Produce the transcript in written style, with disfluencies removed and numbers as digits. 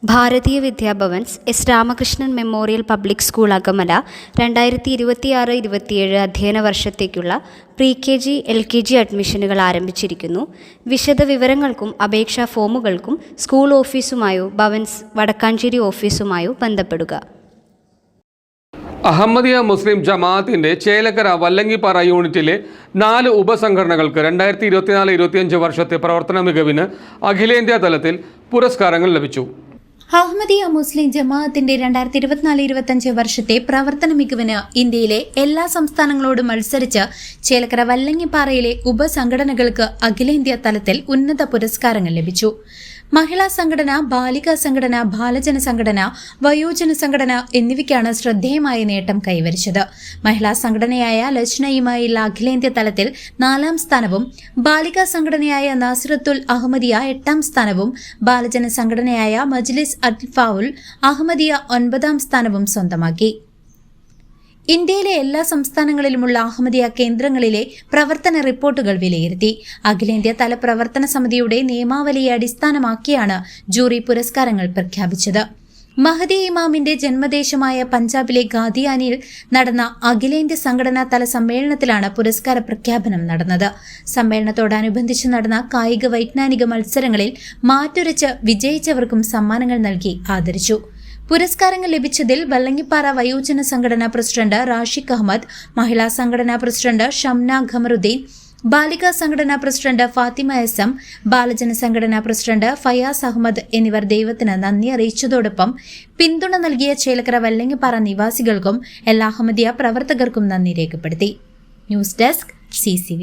ഭാരതീയ Vidyabhavans S Ramakrishnan memorial public school Akamala 2026-27 അധ്യയന വർഷത്തേക്കുള്ള പ്രീ-KG, LKG അഡ്മിഷനുകൾ ആരംഭിച്ചിരിക്കുന്നു. വിശദവിവരങ്ങൾക്കും അപേക്ഷാ ഫോമുകൾക്കും സ്കൂൾ ഓഫീസുമായോ ഭവൻസ് വടക്കാഞ്ചേരി ഓഫീസുമായോ ബന്ധപ്പെടുക. അഹമ്മദിയ മുസ്ലിം ജമാഅത്തിന്റെ ചേലക്കര വല്ലങ്ങിപ്പാറ യൂണിറ്റിലെ 4 ഉപസംഘടനകൾക്ക് 2024-25 വർഷത്തെ പ്രവർത്തന മികവിന് അഖിലേന്ത്യാ തലത്തിൽ പുരസ്കാരങ്ങൾ ലഭിച്ചു. അഹമ്മദിയ മുസ്ലിം ജമാഅത്തിന്റെ 2024-25 വർഷത്തെ പ്രവർത്തന മികവിന് ഇന്ത്യയിലെ എല്ലാ സംസ്ഥാനങ്ങളോടും മത്സരിച്ച് ചേലക്കര വല്ലങ്ങിപ്പാറയിലെ ഉപസംഘടനകൾക്ക് അഖിലേന്ത്യാ തലത്തിൽ ഉന്നത പുരസ്കാരങ്ങൾ ലഭിച്ചു. മഹിളാ സംഘടന, ബാലികാ സംഘടന, ബാലജന സംഘടന, വയോജന സംഘടന എന്നിവയ്ക്കാണ് ശ്രദ്ധേയമായ നേട്ടം കൈവരിച്ചത്. മഹിളാ സംഘടനയായ ലജ്ന-ഇ-മായിൽ അഖിലേന്ത്യാ തലത്തിൽ 4ാം സ്ഥാനവും, ബാലികാ സംഘടനയായ നാസിറത്തുൽ അഹമ്മദിയ 8ാം സ്ഥാനവും, ബാലജന സംഘടനയായ മജ്ലിസ് അൽ-ഫാഉൽ അഹമ്മദിയ 9ാം സ്ഥാനവും സ്വന്തമാക്കി. ഇന്ത്യയിലെ എല്ലാ സംസ്ഥാനങ്ങളിലുമുള്ള അഹമ്മദിയ കേന്ദ്രങ്ങളിലെ പ്രവർത്തന റിപ്പോർട്ടുകൾ വിലയിരുത്തി. അഖിലേന്ത്യാ തല പ്രവർത്തന സമിതിയുടെ നിയമാവലിയെ അടിസ്ഥാനമാക്കിയാണ് ജൂറി പുരസ്കാരങ്ങൾ പ്രഖ്യാപിച്ചത്. മഹദി ഇമാമിന്റെ ജന്മദേശമായ പഞ്ചാബിലെ ഗാദിയാനിൽ നടന്ന അഖിലേന്ത്യാ സംഘടനാ തല സമ്മേളനത്തിലാണ് പുരസ്കാര പ്രഖ്യാപനം നടന്നത്. സമ്മേളനത്തോടനുബന്ധിച്ച് നടന്ന കായിക വൈജ്ഞാനിക മത്സരങ്ങളിൽ മാറ്റുരച്ച് വിജയിച്ചവർക്കും സമ്മാനങ്ങൾ നൽകി ആദരിച്ചു. പുരസ്കാരങ്ങൾ ലഭിച്ചതിൽ വല്ലങ്ങിപ്പാറ വയോജന സംഘടനാ പ്രസിഡന്റ് റാഷിഖ് അഹമ്മദ്, മഹിളാ സംഘടനാ പ്രസിഡന്റ് ഷംന ഖമറുദ്ദീൻ, ബാലികാ സംഘടനാ പ്രസിഡന്റ് ഫാത്തിമ എസ്, ബാലജന സംഘടനാ പ്രസിഡന്റ് ഫയാസ് അഹമ്മദ് എന്നിവർ ദൈവത്തിന് നന്ദി അറിയിച്ചതോടൊപ്പം പിന്തുണ നൽകിയ ചേലക്കര വല്ലങ്ങിപ്പാറ നിവാസികൾക്കും എല്ലാ അഹമ്മദിയ പ്രവർത്തകർക്കും നന്ദി രേഖപ്പെടുത്തി. News desk CCV.